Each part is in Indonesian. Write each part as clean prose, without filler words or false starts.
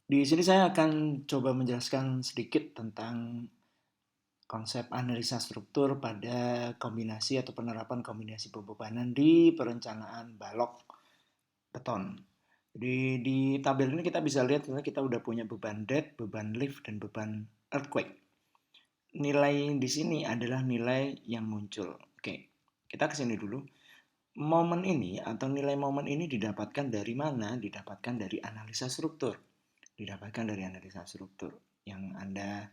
Di sini saya akan coba menjelaskan sedikit tentang konsep analisa struktur pada kombinasi atau penerapan kombinasi pembebanan di perencanaan balok beton. Jadi di tabel ini kita bisa lihat kita udah punya beban dead, beban lift, dan beban earthquake. Nilai di sini adalah nilai yang muncul. Oke, kita ke sini dulu. Momen ini atau nilai momen ini didapatkan dari mana? Didapatkan dari analisa struktur. Didapatkan dari analisa struktur yang Anda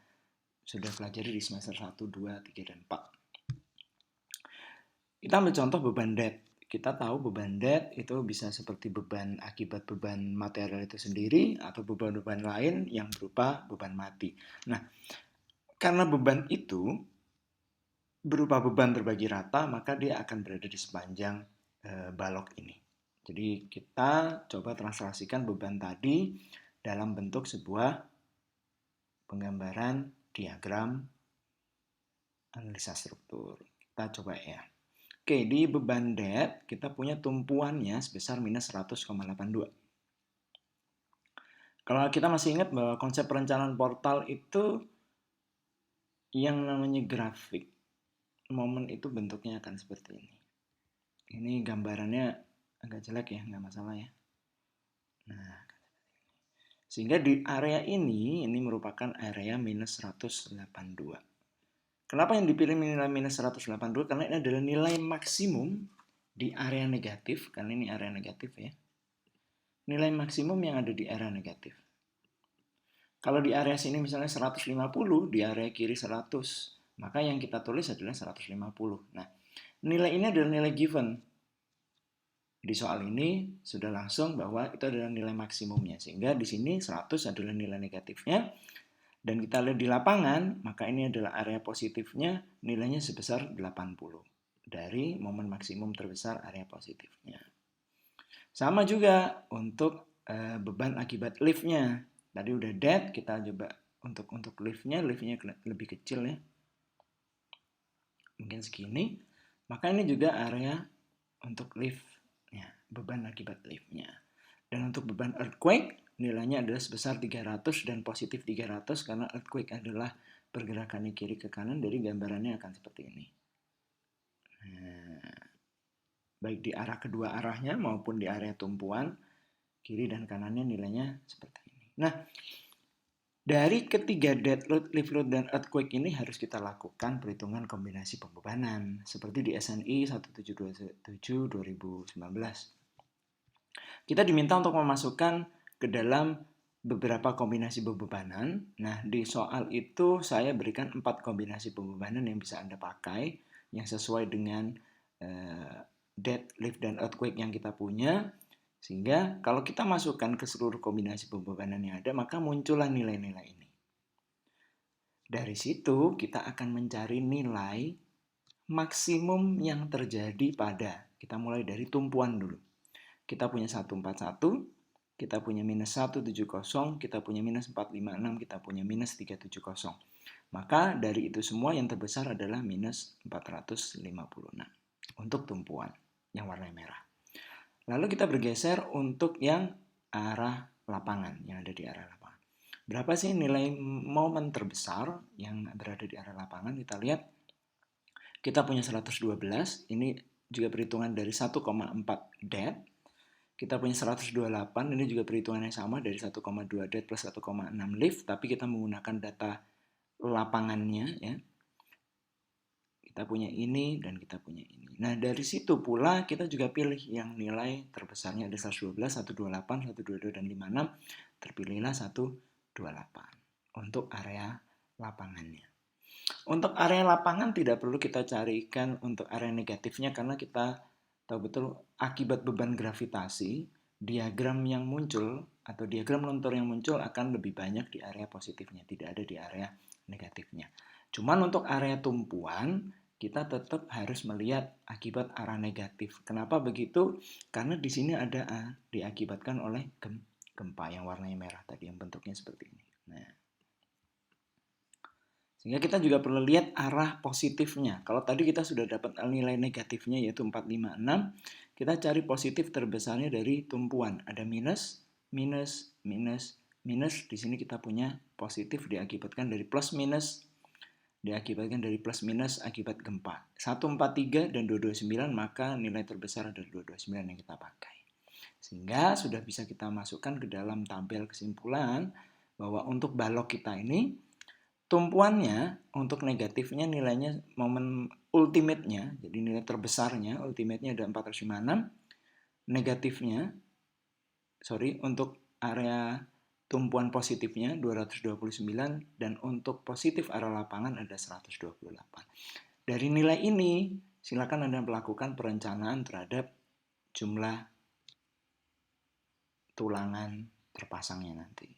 sudah pelajari di semester 1, 2, 3, dan 4. Kita ambil contoh beban dead. Kita tahu beban dead itu bisa seperti beban akibat beban material itu sendiri atau beban-beban lain yang berupa beban mati. Nah, karena beban itu berupa beban terbagi rata, maka dia akan berada di sepanjang balok ini. Jadi kita coba translasikan beban tadi dalam bentuk sebuah penggambaran diagram analisa struktur. Kita coba ya. Oke, di beban dead kita punya tumpuannya sebesar minus 100,82. Kalau kita masih ingat bahwa konsep perencanaan portal itu yang namanya grafik, momen itu bentuknya akan seperti ini. Ini gambarannya agak jelek ya, nggak masalah ya. Nah, sehingga di area ini merupakan area minus 182. Kenapa yang dipilih nilai minus 182? Karena ini adalah nilai maksimum di area negatif, karena ini area negatif ya. Nilai maksimum yang ada di area negatif. Kalau di area sini misalnya 150, di area kiri 100, maka yang kita tulis adalah 150. Nah, nilai ini adalah nilai given. Di soal ini sudah langsung bahwa itu adalah nilai maksimumnya. Sehingga di sini 100 adalah nilai negatifnya. Dan kita lihat di lapangan, maka ini adalah area positifnya, nilainya sebesar 80. Dari momen maksimum terbesar area positifnya. Sama juga untuk beban akibat liftnya. Tadi udah dead, kita coba untuk liftnya lebih kecil ya. Mungkin segini. Maka ini juga area untuk liftnya, beban akibat liftnya. Dan untuk beban earthquake, nilainya adalah sebesar 300 dan positif 300 karena earthquake adalah pergerakannya kiri ke kanan, jadi gambarannya akan seperti ini. Nah, baik di arah kedua arahnya maupun di area tumpuan, kiri dan kanannya nilainya seperti ini. Nah, dari ketiga dead load, lift load, dan earthquake ini harus kita lakukan perhitungan kombinasi pembebanan seperti di SNI 1727 2019. Kita diminta untuk memasukkan ke dalam beberapa kombinasi pembebanan. Nah, di soal itu saya berikan 4 kombinasi pembebanan yang bisa Anda pakai yang sesuai dengan dead, lift, dan earthquake yang kita punya. Sehingga kalau kita masukkan ke seluruh kombinasi pembebanan yang ada, maka muncullah nilai-nilai ini. Dari situ kita akan mencari nilai maksimum yang terjadi pada, kita mulai dari tumpuan dulu. Kita punya 141, kita punya minus 170, kita punya minus 456, kita punya minus 370. Maka dari itu semua yang terbesar adalah minus 456 untuk tumpuan yang warna merah. Lalu kita bergeser untuk yang arah lapangan, yang ada di arah lapangan. Berapa sih nilai momen terbesar yang berada di arah lapangan? Kita lihat, kita punya 112, ini juga perhitungan dari 1,4 dead. Kita punya 128, ini juga perhitungannya sama dari 1,2 dead plus 1,6 lift, tapi kita menggunakan data lapangannya ya. Kita punya ini dan kita punya ini. Nah, dari situ pula kita juga pilih yang nilai terbesarnya ada 112, 128, 122, dan 56. Terpilihlah 128 untuk area lapangannya. Untuk area lapangan tidak perlu kita carikan untuk area negatifnya karena kita tahu betul akibat beban gravitasi, diagram yang muncul atau diagram luntur yang muncul akan lebih banyak di area positifnya, tidak ada di area negatifnya. Cuman untuk area tumpuan, kita tetap harus melihat akibat arah negatif. Kenapa begitu? Karena di sini ada diakibatkan oleh gempa yang warnanya merah tadi, yang bentuknya seperti ini. Nah, sehingga kita juga perlu lihat arah positifnya. Kalau tadi kita sudah dapat nilai negatifnya yaitu 456, kita cari positif terbesarnya dari tumpuan. Ada minus, minus, minus, minus, di sini kita punya positif diakibatkan dari plus minus, akibat gempa. 143 dan 229, maka nilai terbesar adalah 229 yang kita pakai. Sehingga sudah bisa kita masukkan ke dalam tabel kesimpulan bahwa untuk balok kita ini tumpuannya untuk negatifnya nilainya momen ultimate-nya, jadi nilai terbesarnya ultimate-nya ada 456, negatifnya untuk area tumpuan positifnya 229 dan untuk positif arah lapangan ada 128. Dari nilai ini silakan Anda melakukan perencanaan terhadap jumlah tulangan terpasangnya nanti.